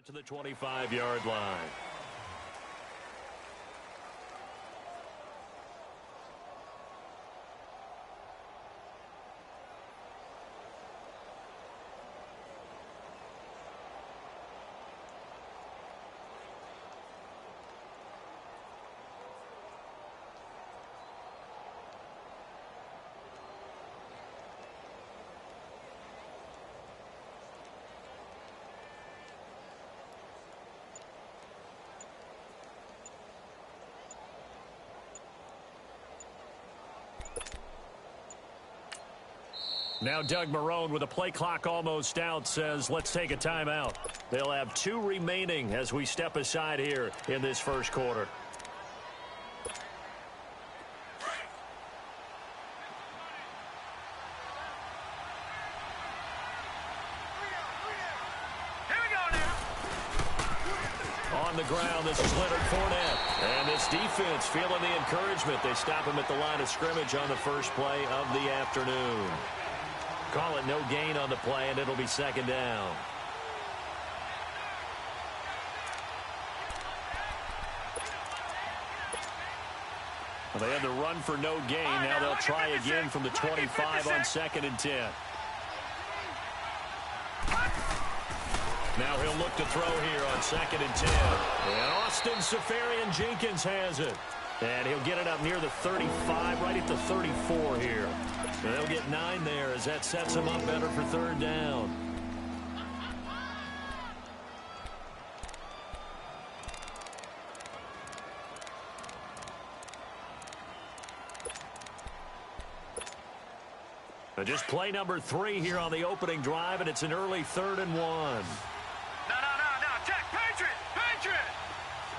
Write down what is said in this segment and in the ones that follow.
to the 25-yard line. Now Doug Marrone, with a play clock almost out, says let's take a timeout. They'll have 2 remaining as we step aside here in this first quarter. On the ground, this is Leonard Fournette. And this defense feeling the encouragement. They stop him at the line of scrimmage on the first play of the afternoon. Call it no gain on the play, and it'll be second down. Well, they had the run for no gain. Now they'll try again from the 25 on 2nd and 10. Now he'll look to throw here on 2nd and 10. And Austin Seferian-Jenkins has it. And he'll get it up near the 35, right at the 34 here. So they'll get 9 there as that sets him up better for 3rd down. Just play number 3 here on the opening drive, and it's an early 3rd and 1. No. Check. Patriot.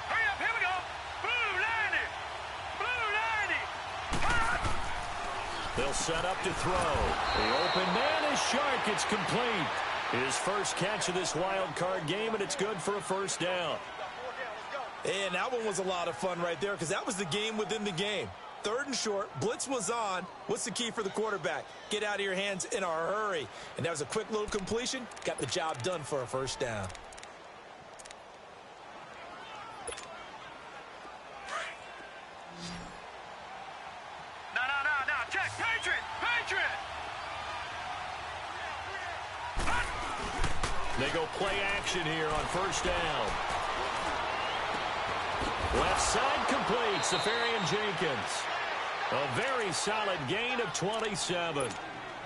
Hurry up. Here we go. Blue 90. They'll set up to throw. The open man is Shark. It's complete. His first catch of this wild card game, and it's good for a 1st down. And that one was a lot of fun right there because that was the game within the game. 3rd and short, blitz was on. What's the key for the quarterback? Get out of your hands in a hurry. And that was a quick little completion. Got the job done for a 1st down. No. Check. Patriot. They go play action here on 1st down. Left side complete. Seferian-Jenkins. A very solid gain of 27.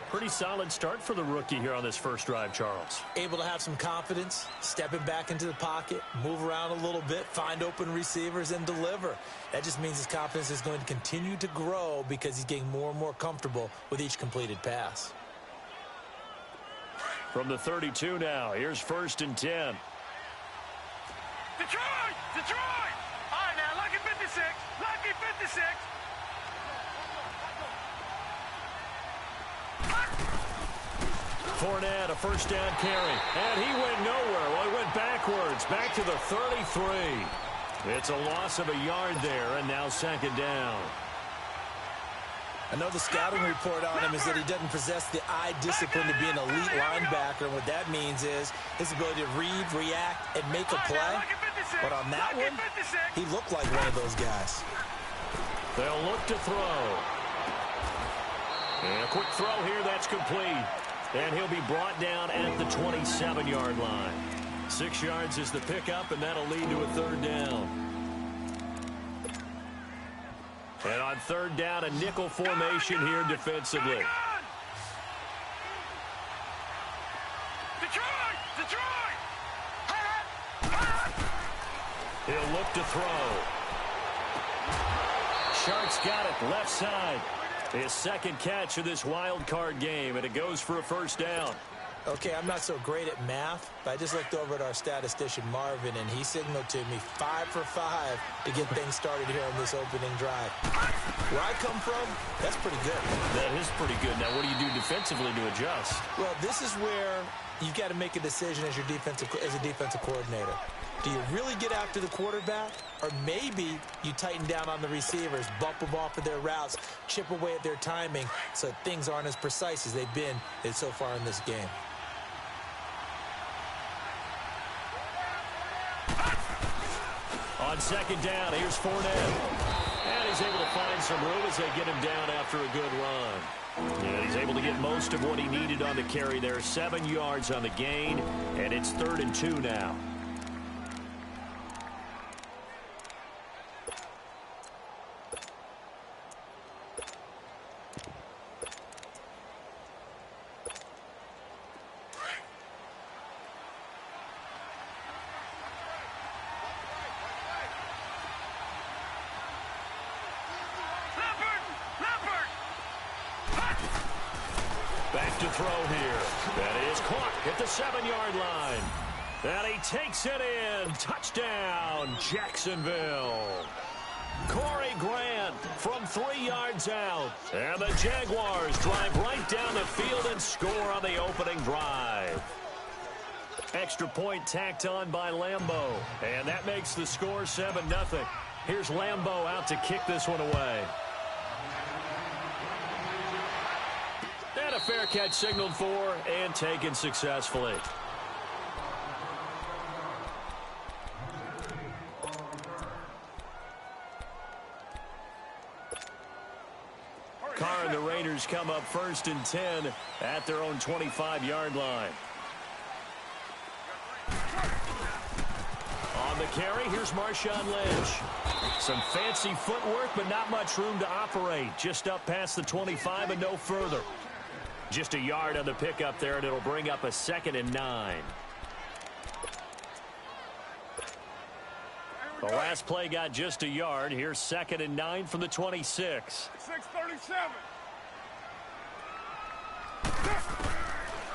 Pretty solid start for the rookie here on this first drive, Charles. Able to have some confidence, stepping back into the pocket, move around a little bit, find open receivers, and deliver. That just means his confidence is going to continue to grow because he's getting more and more comfortable with each completed pass. From the 32 now, here's 1st and 10. Detroit! All right, now, lucky 56. Fournette, a 1st down carry. And he went nowhere. Well, he went backwards, back to the 33. It's a loss of a yard there, and now 2nd down. I know the scouting report on him is that he doesn't possess the eye discipline to be an elite linebacker. And what that means is his ability to read, react, and make a play. But on that one, he looked like one of those guys. They'll look to throw. And a quick throw here, that's complete. And he'll be brought down at the 27-yard line. 6 yards is the pickup, and that'll lead to a 3rd down. And on 3rd down, a nickel formation here defensively. Detroit! He'll look to throw. Shark's got it left side. His 2nd catch of this wild card game, and it goes for a 1st down. Okay, I'm not so great at math, but I just looked over at our statistician, Marvin, and he signaled to me 5 for 5 to get things started here on this opening drive. Where I come from, that's pretty good. That is pretty good. Now, what do you do defensively to adjust? Well, this is where you've got to make a decision as a defensive coordinator. Do you really get after the quarterback? Or maybe you tighten down on the receivers, bump them off of their routes, chip away at their timing so things aren't as precise as they've been so far in this game. second down. Here's Fournette. And he's able to find some room as they get him down after a good run. And he's able to get most of what he needed on the carry there. 7 yards on the gain, and it's 3rd and 2 now. Back to throw here. That is caught at the 7-yard line. And he takes it in. Touchdown, Jacksonville. Corey Grant from 3 yards out. And the Jaguars drive right down the field and score on the opening drive. Extra point tacked on by Lambeau. And that makes the score 7-0. Here's Lambeau out to kick this one away. And a fair catch signaled for and taken successfully. Carr and the Raiders come up 1st and 10 at their own 25-yard line. On the carry, here's Marshawn Lynch. Some fancy footwork, but not much room to operate. Just up past the 25 and no further. Just a yard on the pickup there, and it'll bring up a 2nd and 9. The last play got just a yard. Here's 2nd and 9 from the 26. 6:37.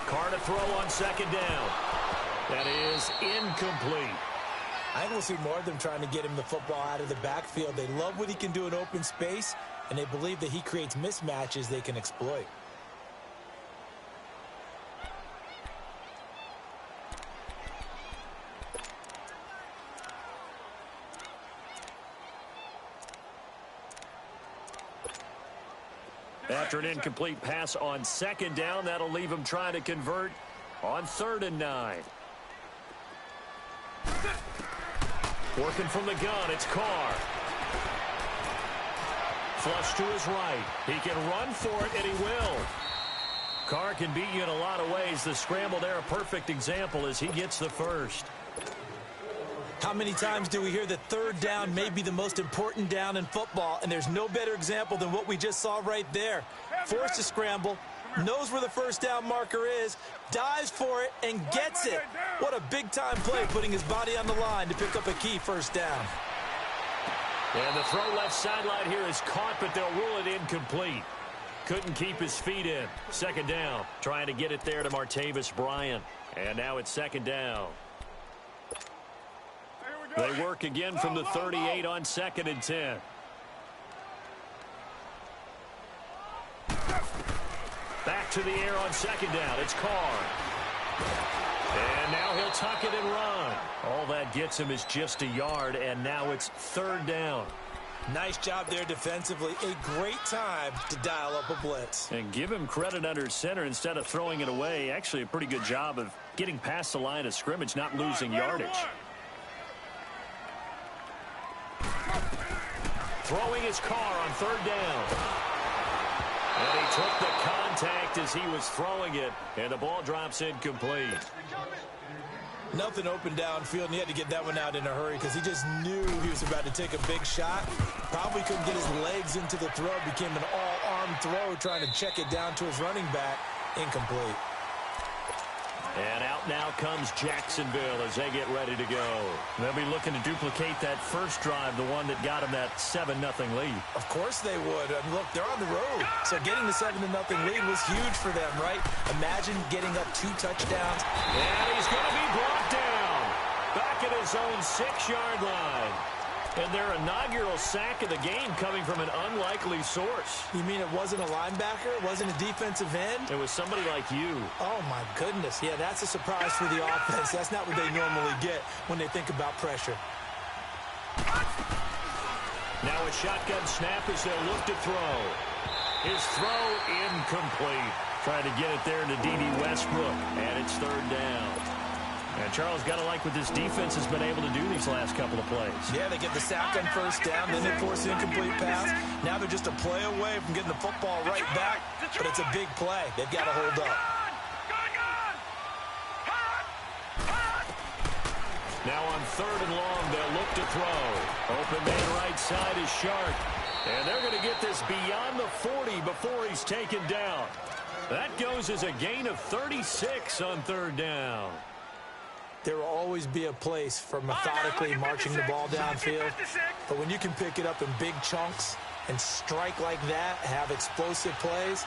Carr to throw on 2nd down. That is incomplete. I think we'll see more of them trying to get him the football out of the backfield. They love what he can do in open space, and they believe that he creates mismatches they can exploit. After an incomplete pass on 2nd down, that'll leave him trying to convert on 3rd and 9. Working from the gun, it's Carr. Flush to his right. He can run for it, and he will. Carr can beat you in a lot of ways. The scramble there, a perfect example as he gets the first. How many times do we hear that 3rd down may be the most important down in football, and there's no better example than what we just saw right there. Forced to scramble, knows where the 1st down marker is, dives for it, and gets it. What a big-time play, putting his body on the line to pick up a key 1st down. And the throw left sideline here is caught, but they'll rule it incomplete. Couldn't keep his feet in. 2nd down, trying to get it there to Martavis Bryant. And now it's 2nd down. They work again from the 38 on 2nd and 10. Back to the air on 2nd down. It's Carr. And now he'll tuck it and run. All that gets him is just a yard, and now it's 3rd down. Nice job there defensively. A great time to dial up a blitz. And give him credit under center instead of throwing it away. Actually, a pretty good job of getting past the line of scrimmage, not losing yardage. Throwing his Carr on 3rd down. And he took the contact as he was throwing it, and the ball drops incomplete. Nothing open downfield, and he had to get that one out in a hurry because he just knew he was about to take a big shot. Probably couldn't get his legs into the throw. Became an all-arm throw, trying to check it down to his running back. Incomplete. And out now comes Jacksonville as they get ready to go. They'll be looking to duplicate that first drive, the one that got them that 7-0 lead. Of course they would. And look, they're on the road. So getting the 7-0 lead was huge for them, right? Imagine getting up 2 touchdowns. And he's going to be brought down. Back at his own 6-yard line. And their inaugural sack of the game coming from an unlikely source. You mean it wasn't a linebacker? It wasn't a defensive end? It was somebody like you. Oh, my goodness. Yeah, that's a surprise for the offense. That's not what they normally get when they think about pressure. Now a shotgun snap as they'll look to throw. His throw incomplete. Trying to get it there to D.D. Westbrook. And it's 3rd down. And Charles, got to like what this defense has been able to do these last couple of plays. Yeah, they get the sack on first down, then they force the incomplete pass. Now they're just a play away from getting the football right back, but it's a big play. They've got to hold up. Now on 3rd and long, they'll look to throw. Open man right side is Shark. And they're going to get this beyond the 40 before he's taken down. That goes as a gain of 36 on 3rd down. There will always be a place for methodically marching the ball downfield. But when you can pick it up in big chunks and strike like that, have explosive plays,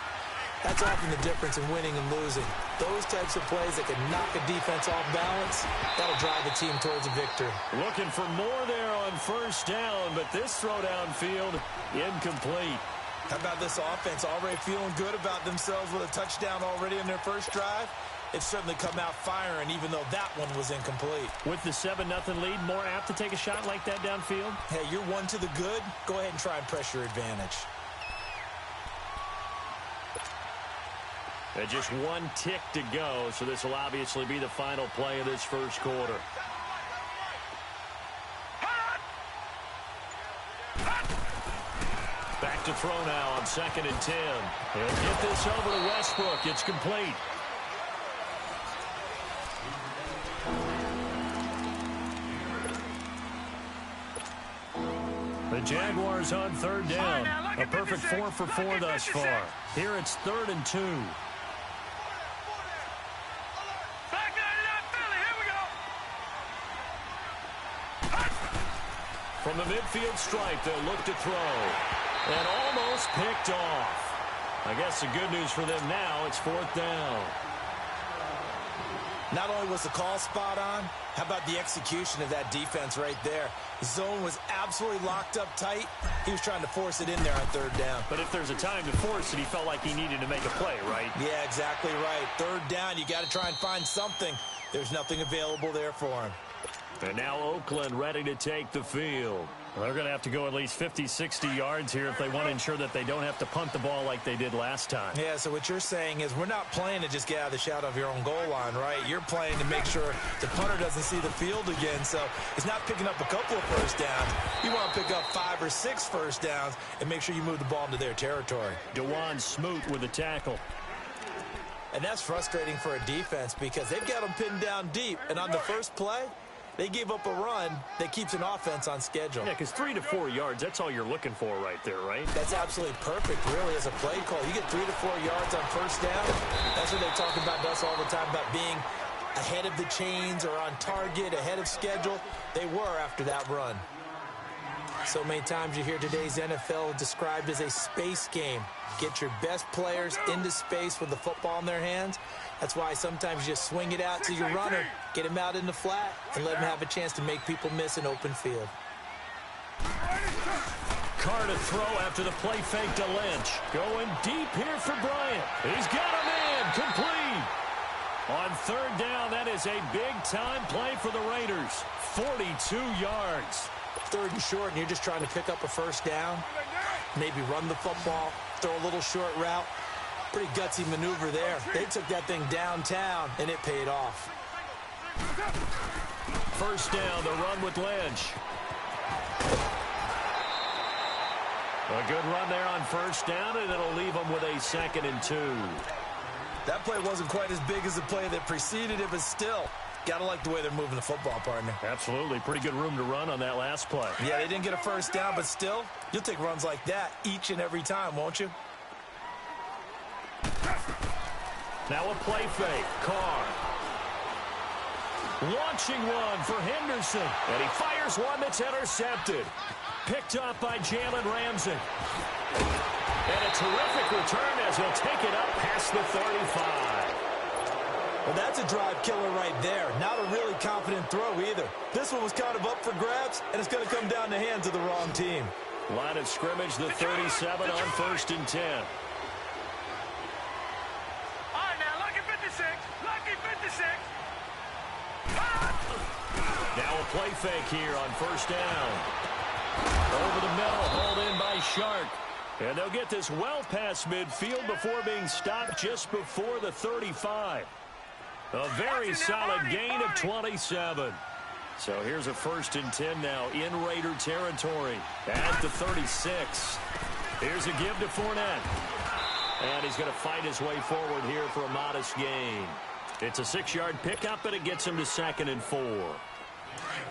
that's often the difference in winning and losing. Those types of plays that can knock a defense off balance, that'll drive the team towards a victory. Looking for more there on 1st down, but this throw downfield, incomplete. How about this offense already feeling good about themselves with a touchdown already in their first drive? It's certainly come out firing, even though that one was incomplete. With the 7-0 lead, more apt to take a shot like that downfield? Hey, you're one to the good. Go ahead and try and press your advantage. And just 1 tick to go, so this will obviously be the final play of this first quarter. Back to throw now on 2nd and 10. He'll get this over to Westbrook. It's complete. The Jaguars on 3rd down. A perfect 4 for 4 thus far. Here it's 3rd and 2. From the midfield stripe, they'll look to throw. And almost picked off. I guess the good news for them now, it's 4th down. Not only was the call spot on, how about the execution of that defense right there? The zone was absolutely locked up tight. He was trying to force it in there on 3rd down. But if there's a time to force it, he felt like he needed to make a play, right? Yeah, exactly right. 3rd down, you got to try and find something. There's nothing available there for him. And now Oakland ready to take the field. Well, they're going to have to go at least 50, 60 yards here if they want to ensure that they don't have to punt the ball like they did last time. Yeah, so what you're saying is we're not playing to just get out of the shadow of your own goal line, right? You're playing to make sure the punter doesn't see the field again. So it's not picking up a couple of first downs. You want to pick up 5 or 6 first downs and make sure you move the ball into their territory. DeJuan Smoot with a tackle. And that's frustrating for a defense because they've got them pinned down deep. And on the first play, they gave up a run that keeps an offense on schedule. Yeah, because 3 to 4 yards, that's all you're looking for right there, right? That's absolutely perfect, really, as a play call. You get 3 to 4 yards on first down. That's what they talk about us all the time, about being ahead of the chains or on target, ahead of schedule. They were after that run. So many times you hear today's NFL described as a space game. Get your best players into space with the football in their hands. That's why sometimes you just swing it out to your runner, get him out in the flat, and let him have a chance to make people miss an open field. Carr to throw after the play fake to Lynch. Going deep here for Bryant. He's got a man, complete. On 3rd down, that is a big-time play for the Raiders. 42 yards. 3rd and short, and you're just trying to pick up a first down. Maybe run the football, throw a little short route. Pretty gutsy maneuver there. They took that thing downtown, and it paid off. First down, the run with Lynch. A good run there on first down, and it'll leave them with a 2nd and 2. That play wasn't quite as big as the play that preceded it, but still, got to like the way they're moving the football, partner. Absolutely. Pretty good room to run on that last play. Yeah, they didn't get a first down, but still, you'll take runs like that each and every time, won't you? Now a play fake. Carr. Launching one for Henderson. And he fires one that's intercepted. Picked up by Jalen Ramsey. And a terrific return as he'll take it up past the 35. Well, that's a drive killer right there. Not a really confident throw either. This one was kind of up for grabs, and it's going to come down the hands of the wrong team. Line of scrimmage, the 37 on 1st and 10. Now a play fake here on first down. Over the middle, hauled in by Shark. And they'll get this well past midfield before being stopped just before the 35. A very solid gain of 27. So here's a 1st and 10 now in Raider territory at the 36. Here's a give to Fournette. And he's going to fight his way forward here for a modest gain. It's a 6-yard pickup, and it gets him to 2nd and 4.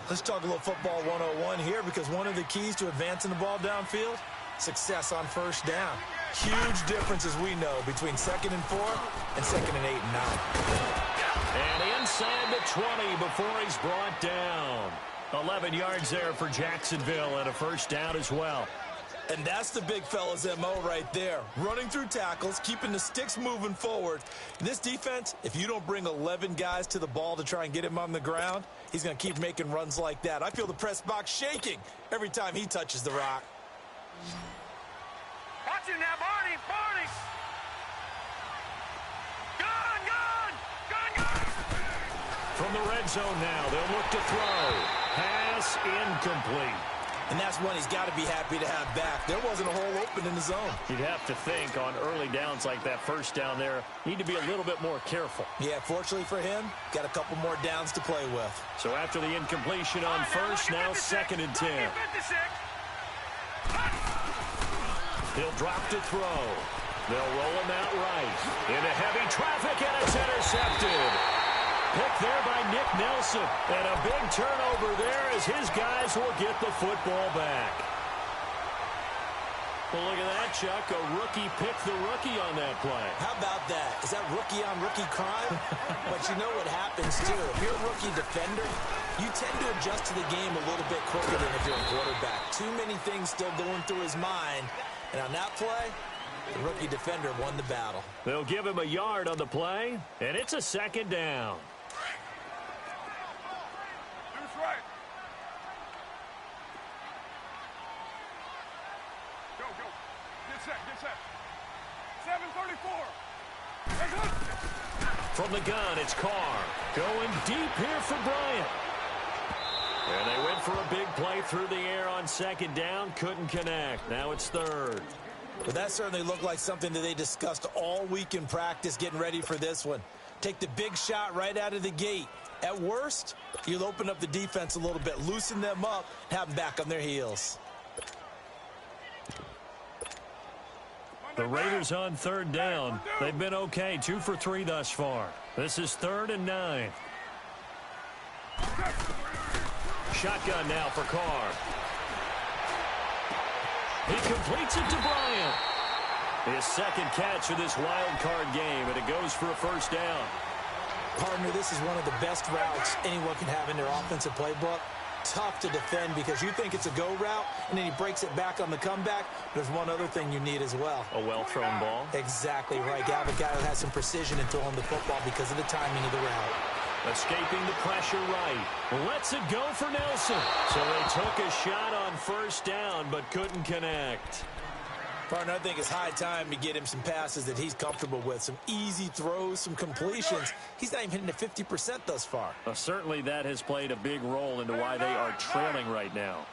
Let's talk a little football 101 here, because one of the keys to advancing the ball downfield, success on 1st down. Huge difference, as we know, between 2nd and 4 and 2nd and 8 and 9. And inside the 20 before he's brought down. 11 yards there for Jacksonville and a 1st down as well. And that's the big fella's MO right there. Running through tackles, keeping the sticks moving forward. This defense, if you don't bring 11 guys to the ball to try and get him on the ground, he's going to keep making runs like that. I feel the press box shaking every time he touches the rock. Watch it now, Barney! Barney! Gun! From the red zone now, they'll look to throw. Pass incomplete. And that's one he's got to be happy to have back. There wasn't a hole open in the zone. You'd have to think on early downs like that 1st down there, need to be a little bit more careful. Yeah, fortunately for him, got a couple more downs to play with. So after the incompletion on 1st, now 2nd and 10. He'll drop to throw. They'll roll him out right. Into heavy traffic, and it's intercepted. Picked there by Nick Nelson. And a big turnover there as his guys will get the football back. Well, look at that, Chuck. A rookie picked the rookie on that play. How about that? Is that rookie-on-rookie crime? But you know what happens, too. If you're a rookie defender, you tend to adjust to the game a little bit quicker than if you're a quarterback. Too many things still going through his mind. And on that play, the rookie defender won the battle. They'll give him a yard on the play, and it's a 2nd down. That's right. Go. Get set. 7:34. From the gun, it's Carr. Going deep here for Bryant. And they went for a big play through the air on 2nd down. Couldn't connect. Now it's 3rd. But that certainly looked like something that they discussed all week in practice getting ready for this one. Take the big shot right out of the gate. At worst, you'll open up the defense a little bit, loosen them up, and have them back on their heels. The Raiders on 3rd down. They've been okay, 2 for 3 thus far. This is 3rd and 9. Shotgun now for Carr. He completes it to Bryant. His 2nd catch of this wild card game, and it goes for a 1st down. Partner, this is one of the best routes anyone can have in their offensive playbook. Tough to defend because you think it's a go route, and then he breaks it back on the comeback. There's one other thing you need as well. A well-thrown ball. Exactly right. You have a guy who has some precision in throwing the football because of the timing of the route. Escaping the pressure right. Lets it go for Nelson. So they took a shot on 1st down, but couldn't connect. Partner, I think it's high time to get him some passes that he's comfortable with. Some easy throws, some completions. He's not even hitting at 50% thus far. Certainly that has played a big role into why they are trailing right now.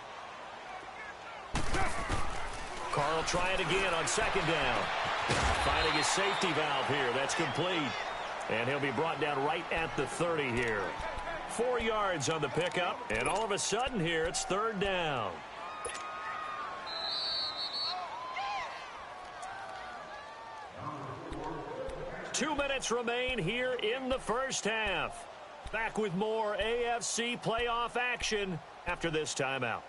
Carr will try it again on 2nd down. Finding his safety valve here. That's complete. And he'll be brought down right at the 30 here. 4 yards on the pickup. And all of a sudden here, it's 3rd down. Two minutes remain here in the 1st half. Back with more AFC playoff action after this timeout.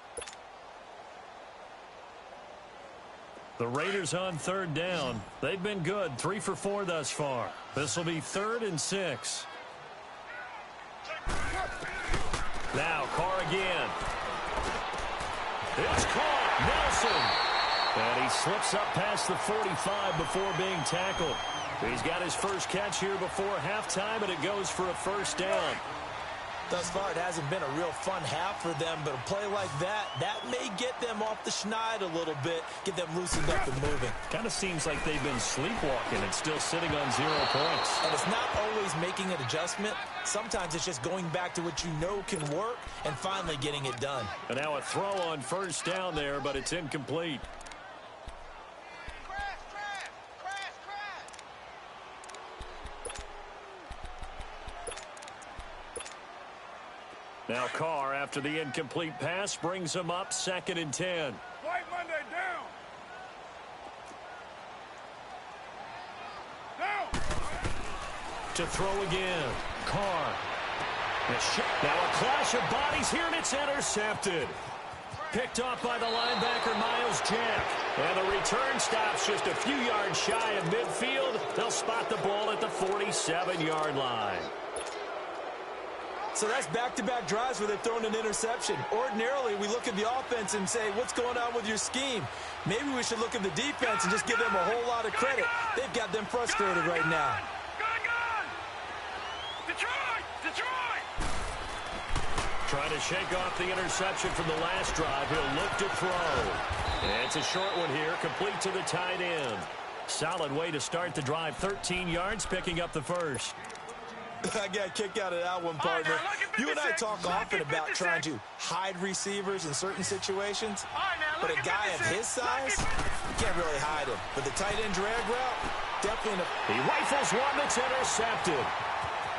The Raiders on 3rd down. They've been good, 3 for 4 thus far. This will be 3rd and 6. Now Carr again. It's caught. Nelson. And he slips up past the 45 before being tackled. He's got his first catch here before halftime, and it goes for a 1st down. Thus far, it hasn't been a real fun half for them, but a play like that may get them off the schneid a little bit, get them loosened up and moving. Kind of seems like they've been sleepwalking and still sitting on 0 points. And it's not always making an adjustment. Sometimes it's just going back to what you know can work and finally getting it done. And now a throw on 1st down there, but it's incomplete. Now Carr, after the incomplete pass, brings him up 2nd and 10. White Monday down. Down. To throw again. Carr. Now a clash of bodies here, and it's intercepted. Picked off by the linebacker, Miles Jack. And the return stops just a few yards shy of midfield. They'll spot the ball at the 47-yard line. So that's back-to-back drives where they've thrown an interception. Ordinarily, we look at the offense and say, what's going on with your scheme? Maybe we should look at the defense and just give them a whole lot of credit. They've got them frustrated right now. Detroit! Detroit! Trying to shake off the interception from the last drive. He'll look to throw. And it's a short one here, complete to the tight end. Solid way to start the drive. 13 yards, picking up the first. I got a kick out of that one, partner. You and I talk often about trying to hide receivers in certain situations. But a guy of his size, you can't really hide him. But the tight end drag route, definitely. He rifles one that's intercepted.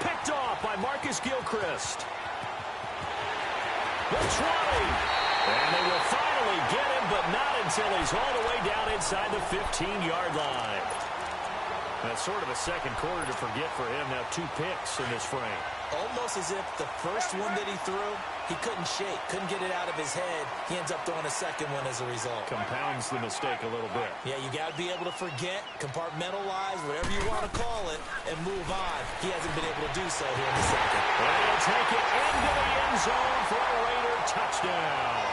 Picked off by Marcus Gilchrist. The 20. And they will finally get him, but not until he's all the way down inside the 15-yard line. That's sort of a second quarter to forget for him. Now 2 picks in this frame. Almost as if the first one that he threw, he couldn't shake, couldn't get it out of his head. He ends up throwing a second one as a result. Compounds the mistake a little bit. Yeah, you got to be able to forget, compartmentalize, whatever you want to call it, and move on. He hasn't been able to do so here in the second. And he'll take it into the end zone for a Raider touchdown.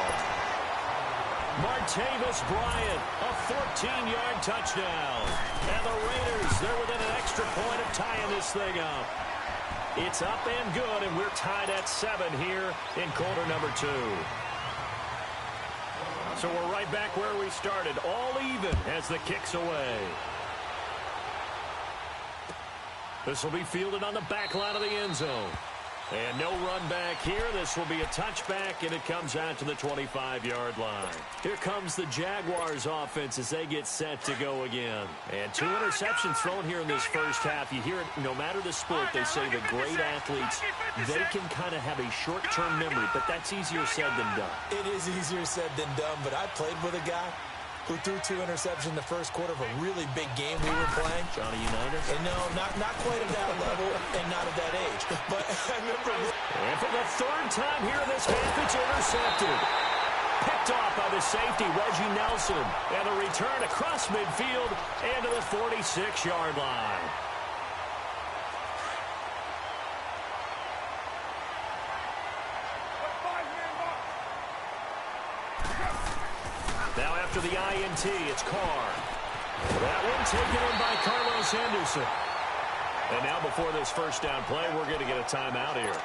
Martavis Bryant, a 14-yard touchdown. And the Raiders, they're within an extra point of tying this thing up. It's up and good, and we're tied at 7 here in quarter number 2. So we're right back where we started, all even as the kick's away. This will be fielded on the back line of the end zone. And no run back here. This will be a touchback, and it comes out to the 25-yard line. Here comes the Jaguars offense as they get set to go again. And 2 interceptions thrown here in this first half. You hear it, no matter the sport, they say the great athletes, they can kind of have a short-term memory, but that's easier said than done. It is easier said than done, but I played with a guy who threw 2 interceptions in the first quarter of a really big game we were playing. Johnny Unitas? And no, not quite at that level and not at that age. But I remember. And for the 3rd time here in this half, it's intercepted. Picked off by the safety, Reggie Nelson. And a return across midfield and to the 46-yard line. Now after the INT, it's Carr. That one taken in by Carlos Henderson. And now before this first down play, we're going to get a timeout here.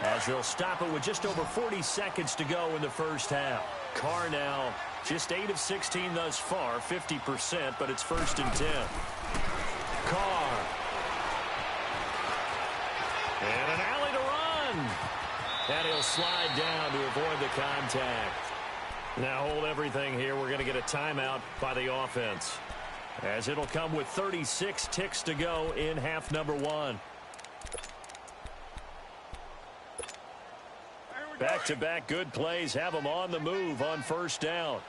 As they'll stop it with just over 40 seconds to go in the first half. Carr now just 8 of 16 thus far, 50%, but it's 1st and 10. Carr. And an alley to run. And he'll slide down to avoid the contact. Now hold everything here. We're going to get a timeout by the offense, as it'll come with 36 ticks to go in half number 1. Back-to-back good plays have them on the move on first down.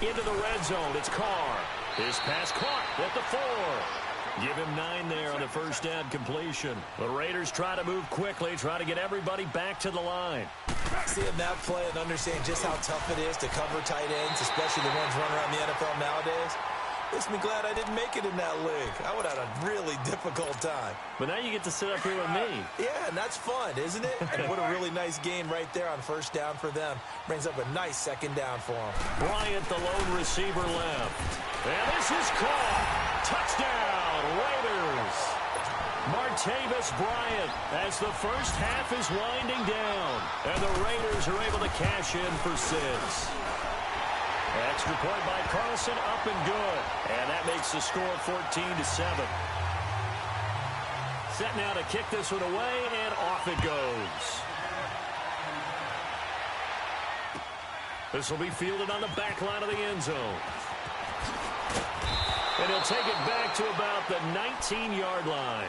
Into the red zone, it's Carr. His pass caught at the 4. Give him 9 there on the first down completion. The Raiders try to move quickly, try to get everybody back to the line. Seeing that play and understand just how tough it is to cover tight ends, especially the ones running around the NFL nowadays, makes me glad I didn't make it in that league. I would have had a really difficult time. But now you get to sit up here with me. Yeah, and that's fun, isn't it? And what a really nice game right there on first down for them. Brings up a nice second down for them. Bryant, the lone receiver, left. And this is caught. Touchdown, Raiders. Martavis Bryant as the first half is winding down. And the Raiders are able to cash in for 6. Extra point by Carlson, up and good. And that makes the score 14-7. Set now to kick this one away, and off it goes. This will be fielded on the back line of the end zone. And he'll take it back to about the 19-yard line.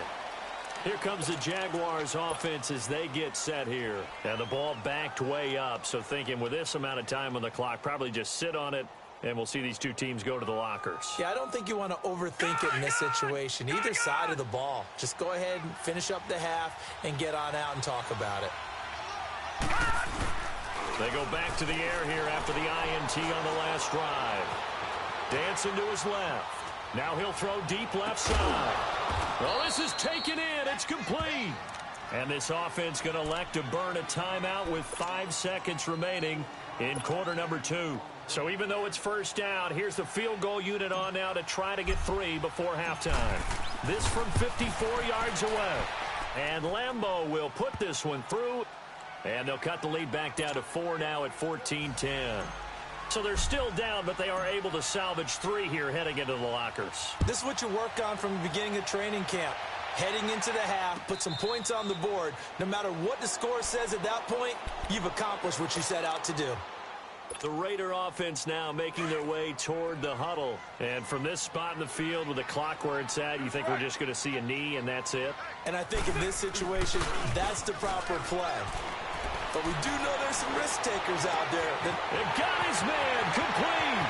Here comes the Jaguars offense as they get set here. And the ball backed way up, so thinking with this amount of time on the clock, probably just sit on it, and we'll see these two teams go to the lockers. Yeah, I don't think you want to overthink it in this situation. Either side of the ball. Just go ahead and finish up the half and get on out and talk about it. They go back to the air here after the INT on the last drive. Dancing to his left. Now he'll throw deep left side. Well, this is taken in. It's complete. And this offense going to elect to burn a timeout with 5 seconds remaining in quarter number 2. So even though it's first down, here's the field goal unit on now to try to get 3 before halftime. This from 54 yards away. And Lambeau will put this one through. And they'll cut the lead back down to 4 now at 14-10. So they're still down, but they are able to salvage 3 here heading into the lockers. This is what you work on from the beginning of training camp. Heading into the half, put some points on the board. No matter what the score says at that point, you've accomplished what you set out to do. The Raider offense now making their way toward the huddle. And from this spot in the field with the clock where it's at, you think we're just going to see a knee and that's it? And I think in this situation, that's the proper play. But we do know there's some risk takers out there. They got his man complete.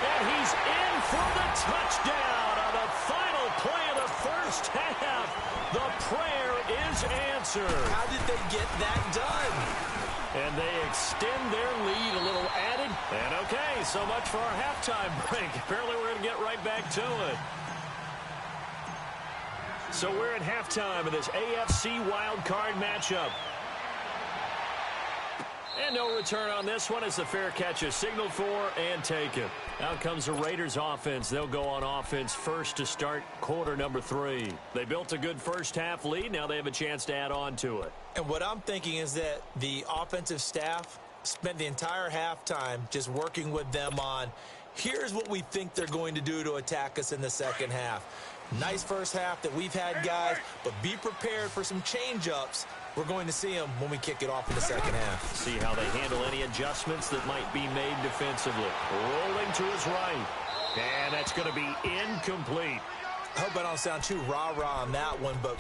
And he's in for the touchdown on the final play of the first half. The prayer is answered. How did they get that done? And they extend their lead a little added. And okay, so much for our halftime break. Apparently we're going to get right back to it. So we're at halftime of this AFC wildcard matchup. And no return on this one as the fair catch is signaled for and taken. Out comes the Raiders offense. They'll go on offense first to start quarter number 3. They built a good first half lead. Now they have a chance to add on to it. And what I'm thinking is that the offensive staff spent the entire halftime just working with them on, here's what we think they're going to do to attack us in the second half. Nice first half that we've had, guys, but be prepared for some change-ups. We're going to see them when we kick it off in the second half. See how they handle any adjustments that might be made defensively. Rolling to his right. And that's going to be incomplete. I hope I don't sound too rah-rah on that one, but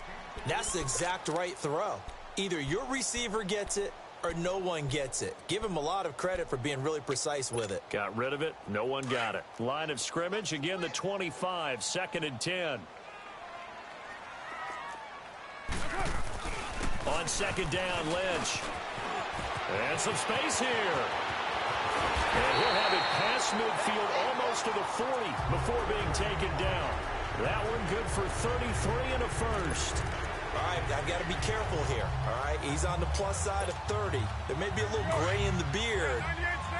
that's the exact right throw. Either your receiver gets it or no one gets it. Give him a lot of credit for being really precise with it. Got rid of it. No one got it. Line of scrimmage. Again, the 25. 2nd and 10. On 2nd down, Lynch. And some space here. And he'll have it past midfield almost to the 40 before being taken down. That one good for 33 and a first. All right, I've got to be careful here, all right? He's on the plus side of 30. There may be a little gray in the beard,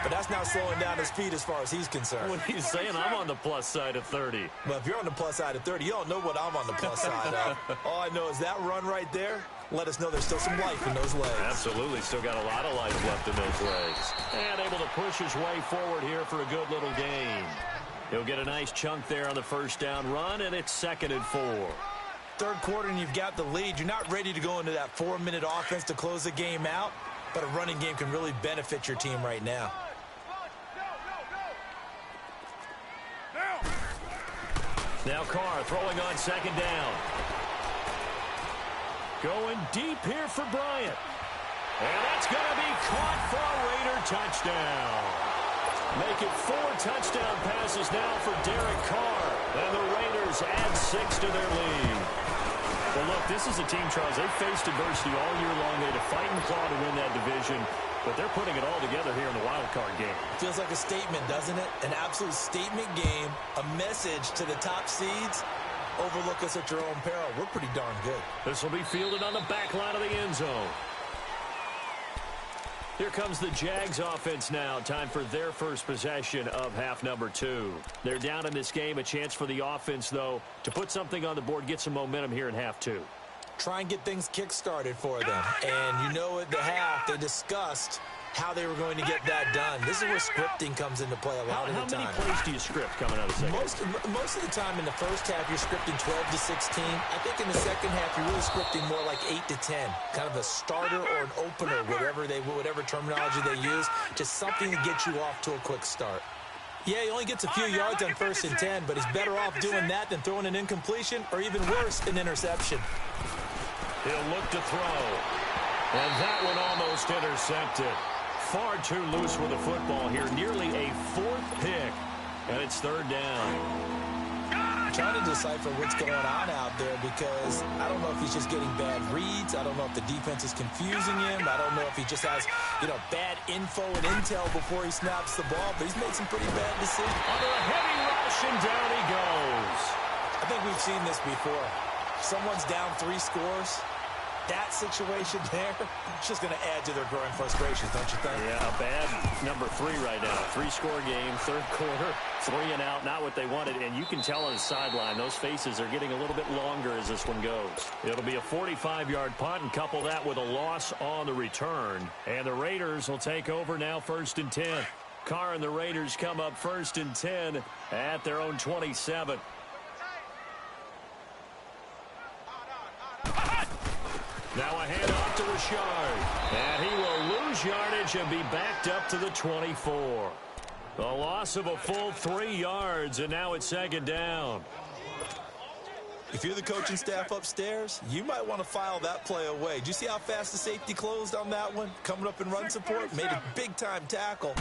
but that's not slowing down his feet as far as he's concerned. What he's saying, I'm on the plus side of 30. Well, if you're on the plus side of 30, you don't know what I'm on the plus side of. All I know is that run right there, let us know there's still some life in those legs. Absolutely, still got a lot of life left in those legs. And able to push his way forward here for a good little gain. He'll get a nice chunk there on the first down run, and it's 2nd and 4. Third quarter and you've got the lead. You're not ready to go into that 4-minute offense to close the game out, but a running game can really benefit your team right now. Now Carr throwing on 2nd down. Going deep here for Bryant. And that's going to be caught for a Raider touchdown. Make it 4 touchdown passes now for Derek Carr. And the Raiders add 6 to their lead. Well, look, this is a team, Charles. They faced adversity all year long. They had to fight and claw to win that division, but they're putting it all together here in the wild card game. Feels like a statement, doesn't it? An absolute statement game, a message to the top seeds. Overlook us at your own peril. We're pretty darn good. This will be fielded on the back line of the end zone. Here comes the Jags offense now. Time for their first possession of half number 2. They're down in this game. A chance for the offense, though, to put something on the board, get some momentum here in half 2. Try and get things kick-started for them. And you know at the half, they discussed how they were going to get that done. This is where scripting comes into play a lot of the time. How many plays do you script coming out of the second? Most of the time in the first half, you're scripting 12 to 16. I think in the second half, you're really scripting more like 8 to 10. Kind of a starter or an opener, whatever terminology they use. Just something to get you off to a quick start. Yeah, he only gets a few yards on 1st and 10, but he's better off doing that than throwing an incompletion or even worse, an interception. He'll look to throw. And that one almost intercepted. Far too loose with the football here. Nearly a 4th pick. And it's 3rd down. I'm trying to decipher what's going on out there because I don't know if he's just getting bad reads. I don't know if the defense is confusing him. I don't know if he just has, bad info and intel before he snaps the ball. But he's made some pretty bad decisions. Under a heavy rush, and down he goes. I think we've seen this before. Someone's down 3 scores. That situation there, it's just going to add to their growing frustrations, don't you think? Yeah, a bad number 3 right now. 3-score game, 3rd quarter, 3 and out, not what they wanted. And you can tell on the sideline, those faces are getting a little bit longer as this one goes. It'll be a 45-yard punt, and couple that with a loss on the return. And the Raiders will take over now 1st and 10. Carr and the Raiders come up 1st and 10 at their own 27. Now a handoff to Richard. And he will lose yardage and be backed up to the 24. A loss of a full 3 yards, and now it's 2nd down. If you're the coaching staff upstairs, you might want to file that play away. Did you see how fast the safety closed on that one? Coming up in run support, made a big-time tackle.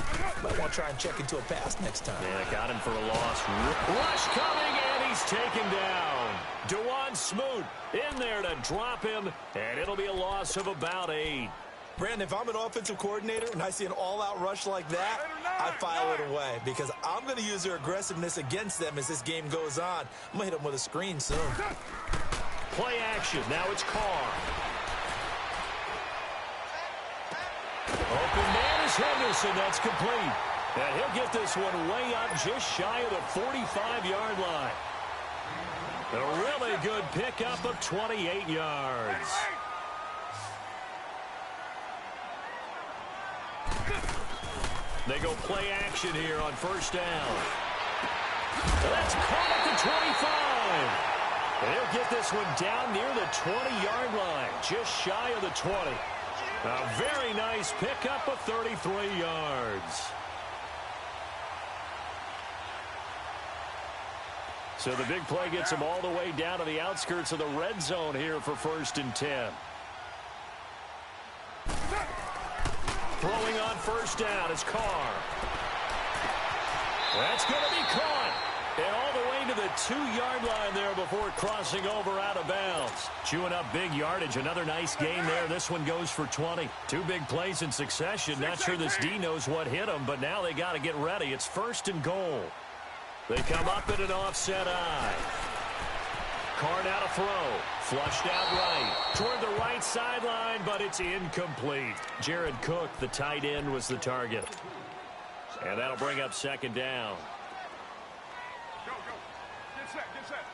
Might want to try and check into a pass next time. Yeah, got him for a loss. Rush coming, and he's taken down. Dewan Smoot in there to drop him, and it'll be a loss of about 8. Brandon, if I'm an offensive coordinator and I see an all-out rush like that, I file it away because I'm going to use their aggressiveness against them as this game goes on. I'm going to hit them with a screen soon. Play action. Now it's Carr. Open man is Henderson. That's complete. And he'll get this one way up just shy of the 45-yard line. A really good pickup of 28 yards. They go play action here on 1st down. That's caught at the 25. And he'll get this one down near the 20-yard line, just shy of the 20. A very nice pickup of 33 yards. So the big play gets him all the way down to the outskirts of the red zone here for 1st and 10. Throwing on 1st down is Carr. That's going to be caught. And all the way to the 2-yard line there before crossing over out of bounds. Chewing up big yardage. Another nice gain there. This one goes for 20. 2 big plays in succession. Not sure this D knows what hit him, but now they got to get ready. It's 1st and goal. They come up at an offset eye. Carr now to throw. Flushed out right. Toward the right sideline, but it's incomplete. Jared Cook, the tight end, was the target. And that'll bring up 2nd down. Go, go. Get set, get set.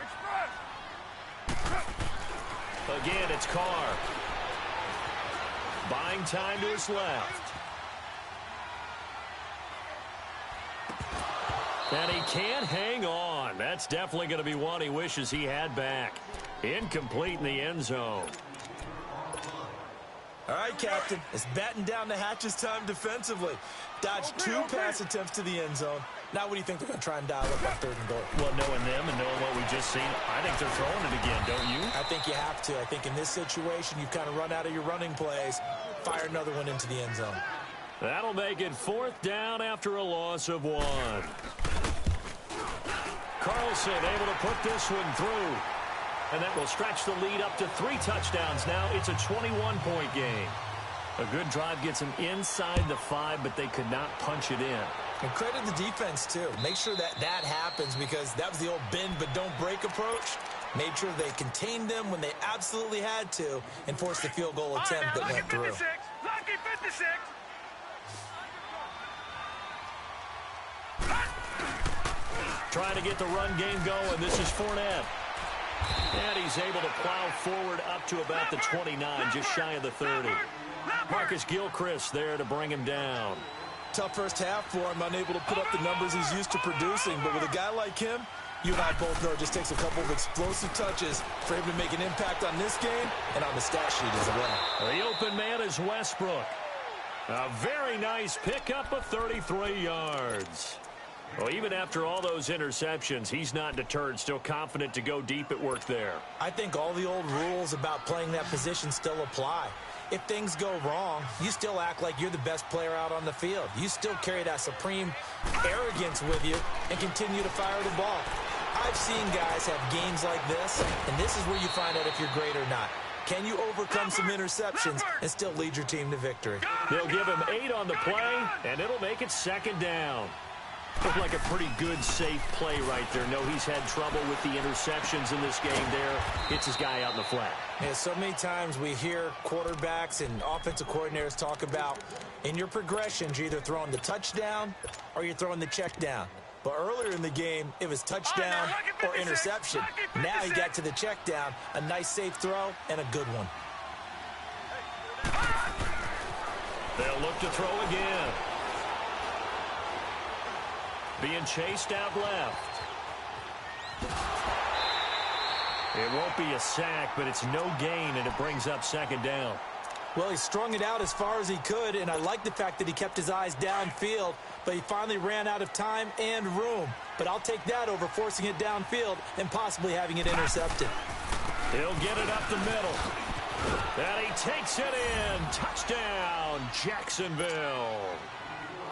Express. Again, it's Carr. Buying time to his left. And he can't hang on. That's definitely going to be one he wishes he had back. Incomplete in the end zone. All right, Captain. It's batten down the hatches time defensively. Dodged 2 pass attempts to the end zone. Now what do you think they're going to try and dial up on 3rd and goal? Well, knowing them and knowing what we just seen, I think they're throwing it again, don't you? I think you have to. I think in this situation, you've kind of run out of your running plays. Fire another one into the end zone. That'll make it 4th down after a loss of 1. Carlson able to put this one through. And that will stretch the lead up to 3 touchdowns now. It's a 21-point game. A good drive gets them inside the 5, but they could not punch it in. And credit the defense, too. Make sure that happens because that was the old bend but don't break approach. Made sure they contained them when they absolutely had to and forced the field goal attempt that went through. Lucky 56. Trying to get the run game going. This is Fournette. And he's able to plow forward up to about the 29, just shy of the 30. Marcus Gilchrist there to bring him down. Tough first half for him, unable to put up the numbers he's used to producing. But with a guy like him, you and I both know it just takes a couple of explosive touches for him to make an impact on this game and on the stat sheet as well. The open man is Westbrook. A very nice pickup of 33 yards. Well, even after all those interceptions, he's not deterred, still confident to go deep at work there. I think all the old rules about playing that position still apply. If things go wrong, you still act like you're the best player out on the field. You still carry that supreme arrogance with you and continue to fire the ball. I've seen guys have games like this, and this is where you find out if you're great or not. Can you overcome some interceptions and still lead your team to victory? They'll give him 8 on the play, and it'll make it second down. Looked like a pretty good, safe play right there. No, he's had trouble with the interceptions in this game there. Hits his guy out in the flat. Yeah, so many times we hear quarterbacks and offensive coordinators talk about in your progressions, you're either throwing the touchdown or you're throwing the check down. But earlier in the game, it was touchdown or interception. Now he got to the check down, a nice safe throw, and a good one. They'll look to throw again. Being chased out left. It won't be a sack, but it's no gain, and it brings up second down. Well, he strung it out as far as he could, and I like the fact that he kept his eyes downfield, but he finally ran out of time and room. But I'll take that over forcing it downfield and possibly having it intercepted. He'll get it up the middle. And he takes it in. Touchdown, Jacksonville.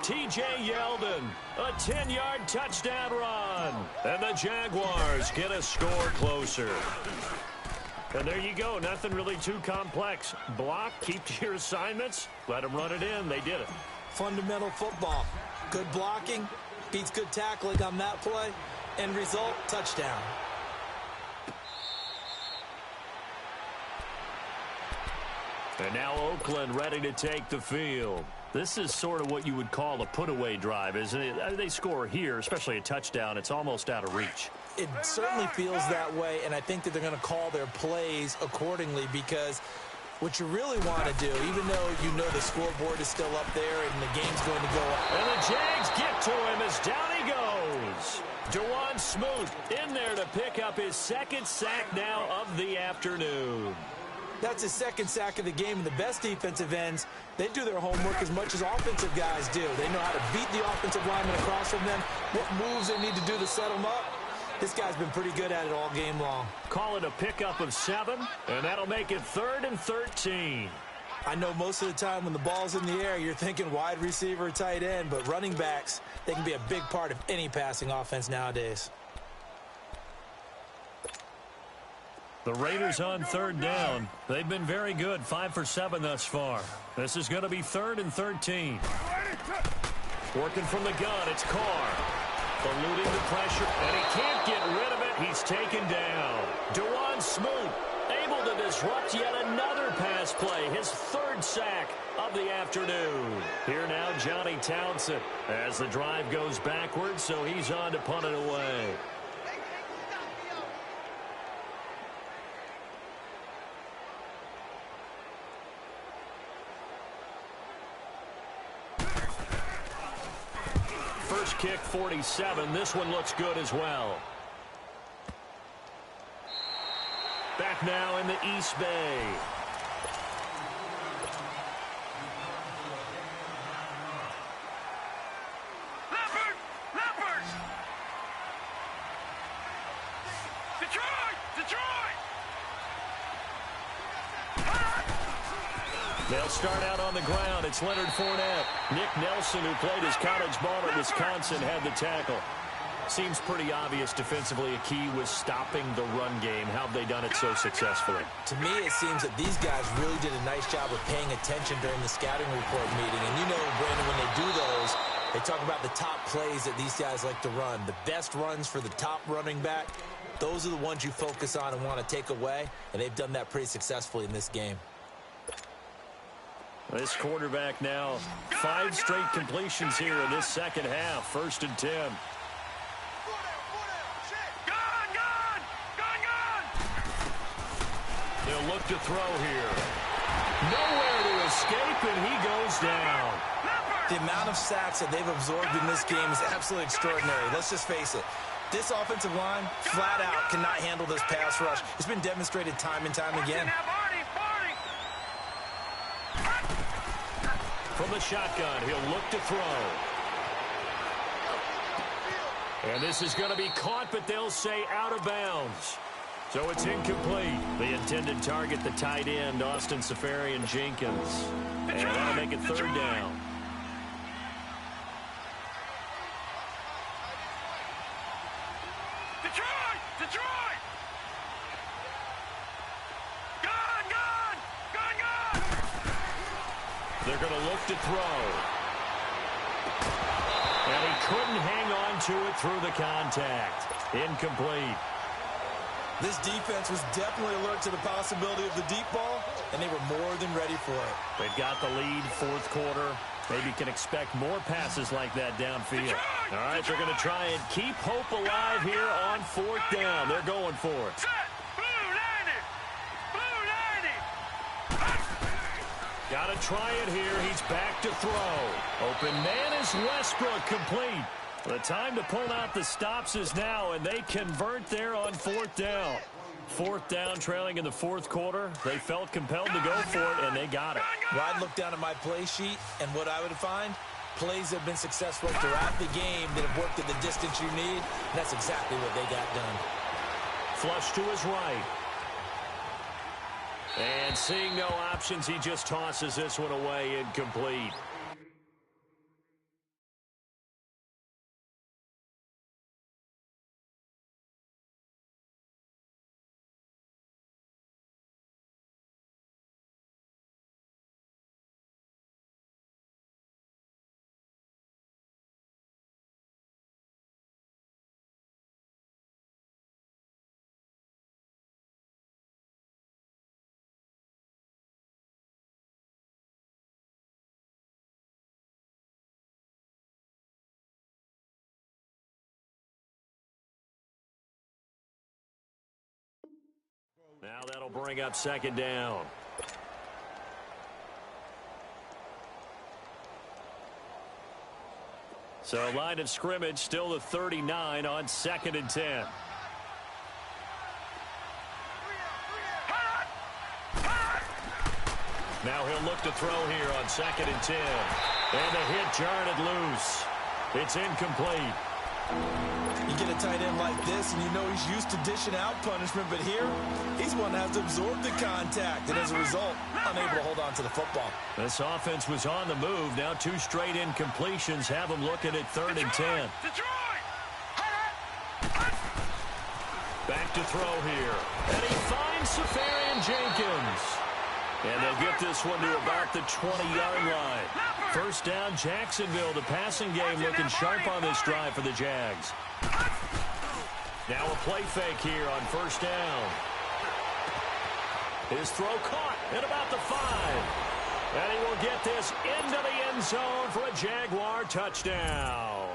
T.J. Yeldon, a 10-yard touchdown run. And the Jaguars get a score closer. And there you go. Nothing really too complex. Block, keep to your assignments, let them run it in. They did it. Fundamental football. Good blocking, beats good tackling on that play. End result, touchdown. And now Oakland ready to take the field. This is sort of what you would call a put-away drive, isn't it? They score here, especially a touchdown. It's almost out of reach. It certainly feels that way, and I think that they're going to call their plays accordingly because what you really want to do, even though you know the scoreboard is still up there and the game's going to go up. And the Jags get to him as down he goes. Dewan Smoot in there to pick up his second sack now of the afternoon. That's his second sack of the game, and the best defensive ends, they do their homework as much as offensive guys do. They know how to beat the offensive lineman across from them, what moves they need to do to set them up. This guy's been pretty good at it all game long. Call it a pickup of 7, and that'll make it 3rd and 13. I know most of the time when the ball's in the air, you're thinking wide receiver, tight end, but running backs, they can be a big part of any passing offense nowadays. The Raiders on 3rd down. They've been very good, 5 for 7 thus far. This is going to be 3rd and 13. Working from the gun, it's Carr. Eluding the pressure, and he can't get rid of it. He's taken down. Dewan Smoot able to disrupt yet another pass play. His 3rd sack of the afternoon. Here now, Johnny Townsend as the drive goes backwards, so he's on to punt it away. First kick, 47. This one looks good as well. Back now in the East Bay. Leopard! Leopard! Detroit! Detroit! They'll start out on the ground. It's Leonard Fournette. Nick Nelson, who played his college ball at Wisconsin, had the tackle. Seems pretty obvious defensively a key was stopping the run game. How have they done it so successfully? To me, it seems that these guys really did a nice job of paying attention during the scouting report meeting. And you know, Brandon, when they do those, they talk about the top plays that these guys like to run. The best runs for the top running back, those are the ones you focus on and want to take away. And they've done that pretty successfully in this game. This quarterback now, 5 straight completions here in this second half. 1st and 10. They'll look to throw here. Nowhere to escape, and he goes down. The amount of sacks that they've absorbed in this game is absolutely extraordinary. Let's just face it. This offensive line, flat out, cannot handle this pass rush. It's been demonstrated time and time again. From the shotgun, he'll look to throw. And this is going to be caught, but they'll say out of bounds. So it's incomplete. The intended target, the tight end, Austin Seferian-Jenkins. And that'll make it third down. Detroit! Detroit! Gone! Gone! Gone! Gone! They're going to look to throw. And he couldn't hang on to it through the contact. Incomplete. This defense was definitely alert to the possibility of the deep ball, and they were more than ready for it. They've got the lead, fourth quarter. Maybe can expect more passes like that downfield. All right, they're going to try and keep hope alive here on fourth down. They're going for it. Set! Blue 90! Blue 90! Got to try it here. He's back to throw. Open man is Westbrook, complete. The time to pull out the stops is now, and they convert there on fourth down. Fourth down, trailing in the fourth quarter. They felt compelled to go for it, and they got it. Well, I'd look down at my play sheet, and what I would find, plays have been successful throughout the game that have worked at the distance you need, and that's exactly what they got done. Flush to his right. And seeing no options, he just tosses this one away, incomplete. Now that'll bring up second down. So line of scrimmage still the 39 on 2nd and 10. Now he'll look to throw here on 2nd and 10. And the hit jarred it loose. It's incomplete. You get a tight end like this, and you know he's used to dishing out punishment, but here, he's one that has to absorb the contact, and as a result, unable to hold on to the football. This offense was on the move. Now 2 straight incompletions have them looking at 3rd and 10. Back to throw here. And he finds Seferian-Jenkins. And they'll get this one to about the 20-yard line. First down, Jacksonville. The passing game looking sharp on this drive for the Jags. Now a play fake here on first down. His throw caught at about the 5. And he will get this into the end zone for a Jaguar touchdown.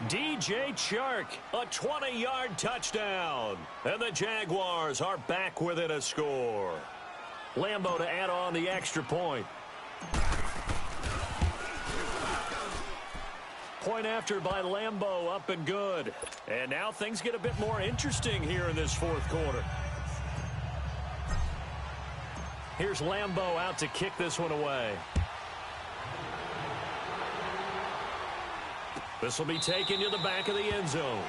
DJ Chark, a 20-yard touchdown. And the Jaguars are back within a score. Lambo to add on the extra point. Point after by Lambo, up and good. And now things get a bit more interesting here in this fourth quarter. Here's Lambo out to kick this one away. This will be taken to the back of the end zone.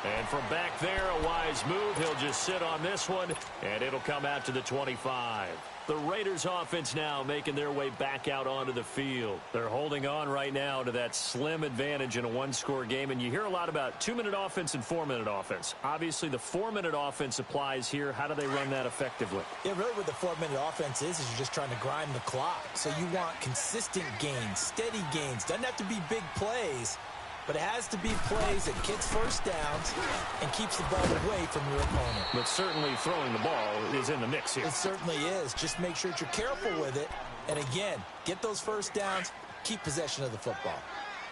And from back there, a wise move. He'll just sit on this one, and it'll come out to the 25. The Raiders offense now making their way back out onto the field. They're holding on right now to that slim advantage in a one-score game, and you hear a lot about 2-minute offense and 4-minute offense. Obviously, the 4-minute offense applies here. How do they run that effectively? Yeah, really what the 4-minute offense is you're just trying to grind the clock. So you want consistent gains, steady gains. Doesn't have to be big plays, but it has to be plays that gets first downs and keeps the ball away from your opponent. But certainly throwing the ball is in the mix here. It certainly is. Just make sure that you're careful with it. And again, get those first downs, keep possession of the football.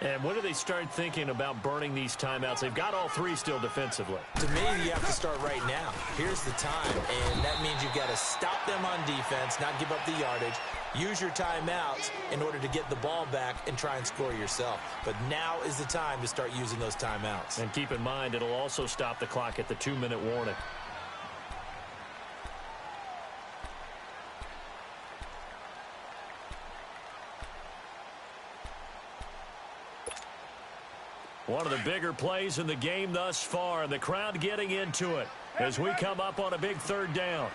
And when do they start thinking about burning these timeouts? They've got all 3 still defensively. To me, you have to start right now. Here's the time, and that means you've got to stop them on defense, not give up the yardage. Use your timeouts in order to get the ball back and try and score yourself. But now is the time to start using those timeouts. And keep in mind, it'll also stop the clock at the 2-minute warning. One of the bigger plays in the game thus far, and the crowd getting into it as we come up on a big third down.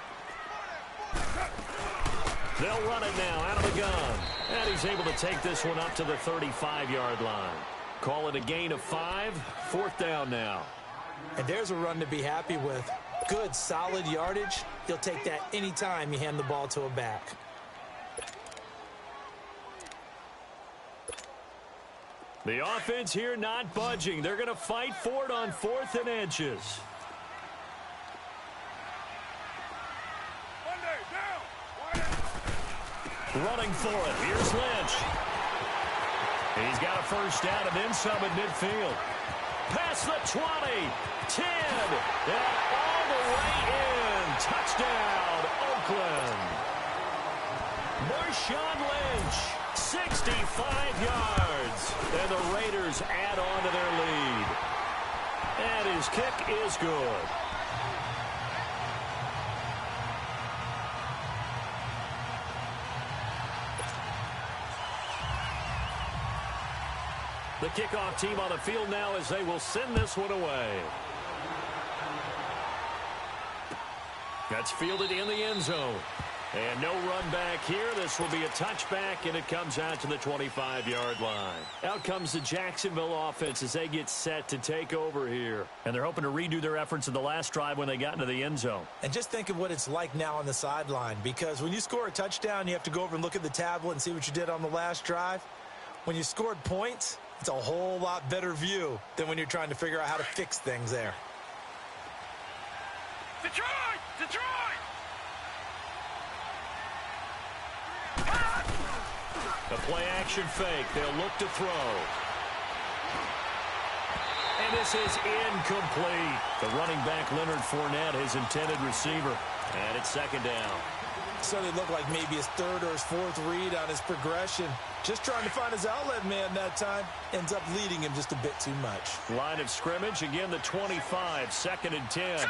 They'll run it now out of the gun. And he's able to take this one up to the 35-yard line. Call it a gain of 5. Fourth down now. And there's a run to be happy with. Good, solid yardage. He'll take that anytime you hand the ball to a back. The offense here not budging. They're going to fight for it on 4th and inches. Running for it. Here's Lynch. He's got a first down and then some at midfield. Past the 20, 10, and all the way in. Touchdown, Oakland. Marshawn Lynch, 65 yards. And the Raiders add on to their lead. And his kick is good. The kickoff team on the field now as they will send this one away. That's fielded in the end zone. And no run back here. This will be a touchback, and it comes out to the 25-yard line. Out comes the Jacksonville offense as they get set to take over here. And they're hoping to redo their efforts in the last drive when they got into the end zone. And just think of what it's like now on the sideline, because when you score a touchdown, you have to go over and look at the tablet and see what you did on the last drive. When you scored points, it's a whole lot better view than when you're trying to figure out how to fix things there. Detroit! Detroit! The play-action fake. They'll look to throw. And this is incomplete. The running back, Leonard Fournette, his intended receiver. And it's second down. So they look like maybe his third or his fourth read on his progression. Just trying to find his outlet man that time. Ends up leading him just a bit too much. Line of scrimmage, again the 25, second and 10. Set!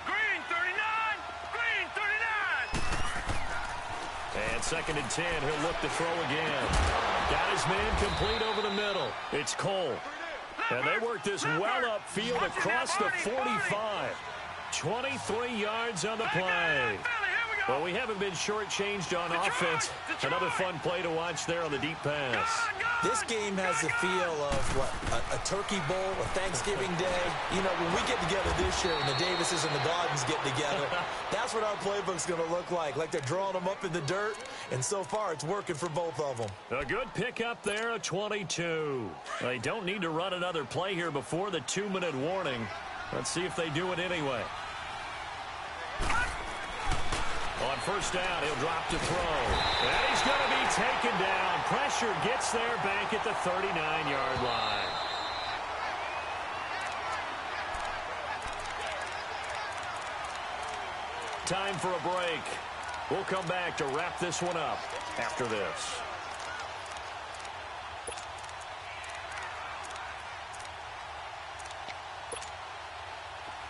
Green 39! Green 39! And second and 10, he'll look to throw again. Got his man complete over the middle. It's Cole. And they work this well upfield across the 45. 23 yards on the play. Well, we haven't been shortchanged on offense. Another fun play to watch there on the deep pass. This game has the feel of, what, a turkey bowl, a Thanksgiving day. You know, when we get together this year and the Davises and the Gardens get together, that's what our playbook's going to look like they're drawing them up in the dirt, and so far it's working for both of them. A good pickup there, a 22. They don't need to run another play here before the 2-minute warning. Let's see if they do it anyway. On first down, he'll drop to throw. And he's going to be taken down. Pressure gets there back at the 39-yard line. Time for a break. We'll come back to wrap this one up after this.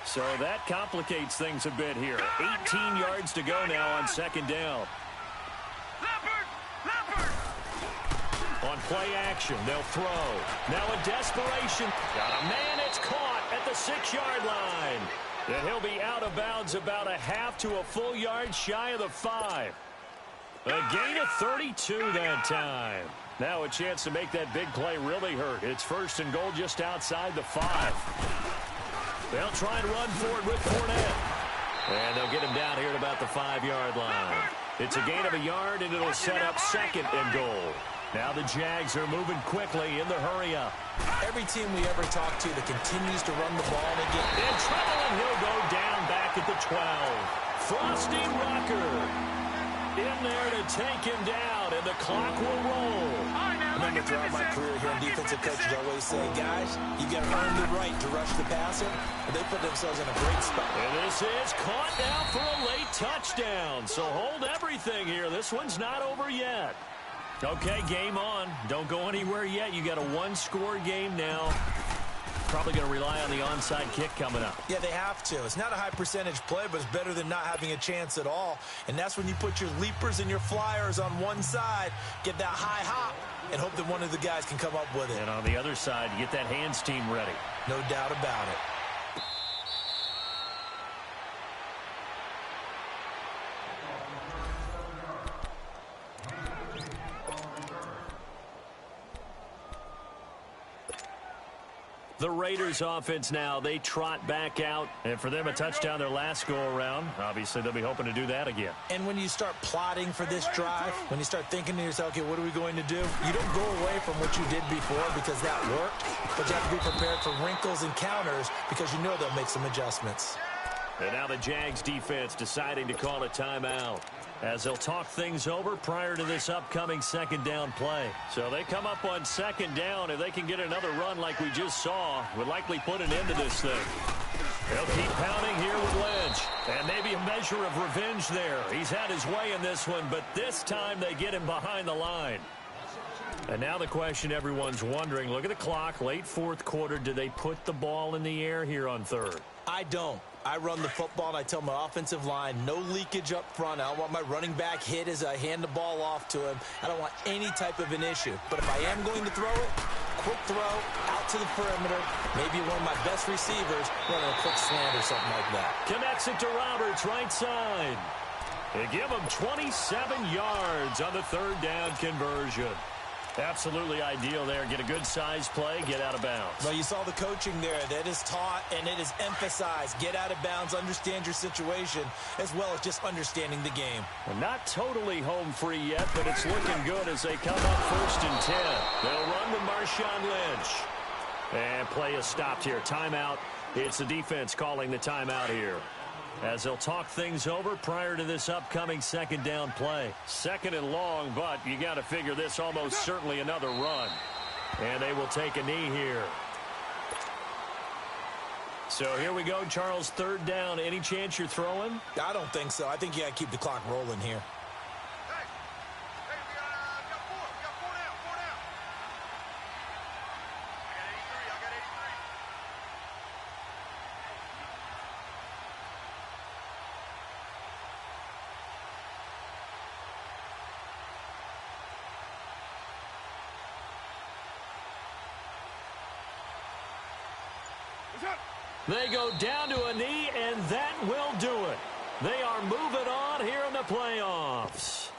So that complicates things a bit here. 18 yards to go now on second down. Leopard! On play action, they'll throw. Now in desperation. Got a man, it's caught at the 6-yard line. And he'll be out of bounds about a half to a full yard shy of the 5. A gain of 32 that time. Now a chance to make that big play really hurt. It's first and goal just outside the 5. They'll try and run forward with Fournette. And they'll get him down here at about the 5-yard line. It's a gain of a yard, and it'll set up second and goal. Now the Jags are moving quickly in the hurry-up. Every team we ever talk to that continues to run the ball and get in trouble, and he'll go down back at the 12. Frosty Rucker in there to take him down, and the clock will roll. I remember throughout my career here in defensive coaches always say, guys, you got to earn the right to rush the passer, but they put themselves in a great spot. And this is caught now for a late touchdown. So hold everything here. This one's not over yet. Okay, game on. Don't go anywhere yet. You got a one-score game now. Probably going to rely on the onside kick coming up. Yeah, they have to. It's not a high percentage play, but it's better than not having a chance at all. And that's when you put your leapers and your flyers on one side, get that high hop, and hope that one of the guys can come up with it. And on the other side, get that hands team ready. No doubt about it. The Raiders offense now, they trot back out. And for them, a touchdown their last go-around. Obviously, they'll be hoping to do that again. And when you start plotting for this drive, when you start thinking to yourself, okay, what are we going to do? You don't go away from what you did before because that worked. But you have to be prepared for wrinkles and counters because you know they'll make some adjustments. And now the Jags defense deciding to call a timeout as they'll talk things over prior to this upcoming second down play. So they come up on second down. If they can get another run like we just saw, would likely put an end to this thing. They'll keep pounding here with Lynch. And maybe a measure of revenge there. He's had his way in this one, but this time they get him behind the line. And now the question everyone's wondering, look at the clock, late fourth quarter. Do they put the ball in the air here on third? I don't. I run the football, and I tell my offensive line, no leakage up front. I don't want my running back hit as I hand the ball off to him. I don't want any type of an issue. But if I am going to throw it, quick throw, out to the perimeter, maybe one of my best receivers running a quick slant or something like that. Connects it to Roberts, right side. They give him 27 yards on the third down conversion. Absolutely ideal there. Get a good size play, get out of bounds. Well, you saw the coaching there. That is taught and it is emphasized. Get out of bounds, understand your situation, as well as just understanding the game. Well, not totally home free yet, but it's looking good as they come up 1st and 10. They'll run with Marshawn Lynch. And play is stopped here. Timeout. It's the defense calling the timeout here, as they'll talk things over prior to this upcoming second down play. Second and long, but you got to figure this almost certainly another run. And they will take a knee here. So here we go, Charles, third down. Any chance you're throwing? I don't think so. I think you got to keep the clock rolling here. They go down to a knee, and that will do it. They are moving on here in the playoffs.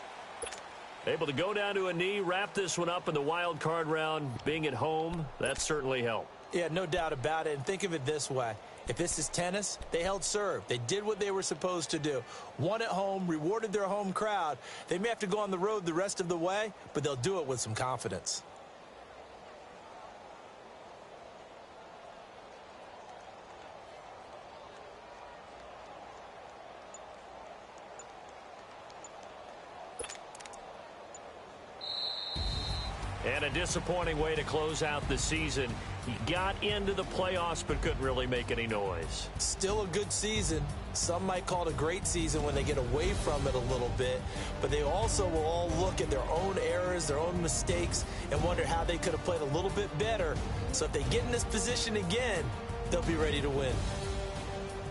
Able to go down to a knee, wrap this one up in the wild card round. Being at home, that certainly helped. Yeah, no doubt about it. And think of it this way. If this is tennis, they held serve. They did what they were supposed to do. Won at home, rewarded their home crowd. They may have to go on the road the rest of the way, but they'll do it with some confidence. And a disappointing way to close out the season. He got into the playoffs but couldn't really make any noise. Still a good season. Some might call it a great season when they get away from it a little bit. But they also will all look at their own errors, their own mistakes, and wonder how they could have played a little bit better. So if they get in this position again, they'll be ready to win.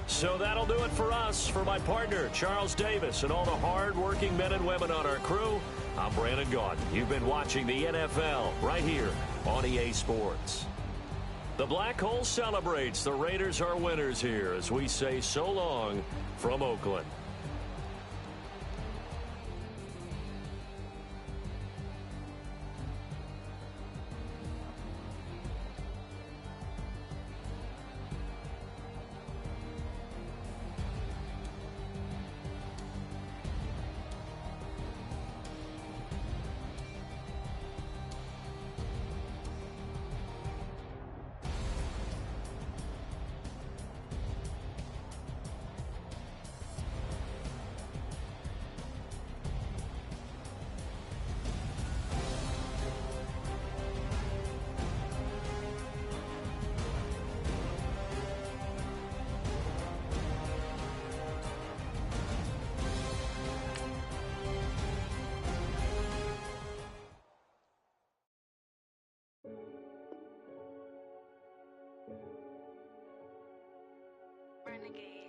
So that'll do it for us. For my partner, Charles Davis, and all the hard-working men and women on our crew, I'm Brandon Gaudin. You've been watching the NFL right here on EA Sports. The Black Hole celebrates. The Raiders are winners here as we say so long from Oakland. Renegade.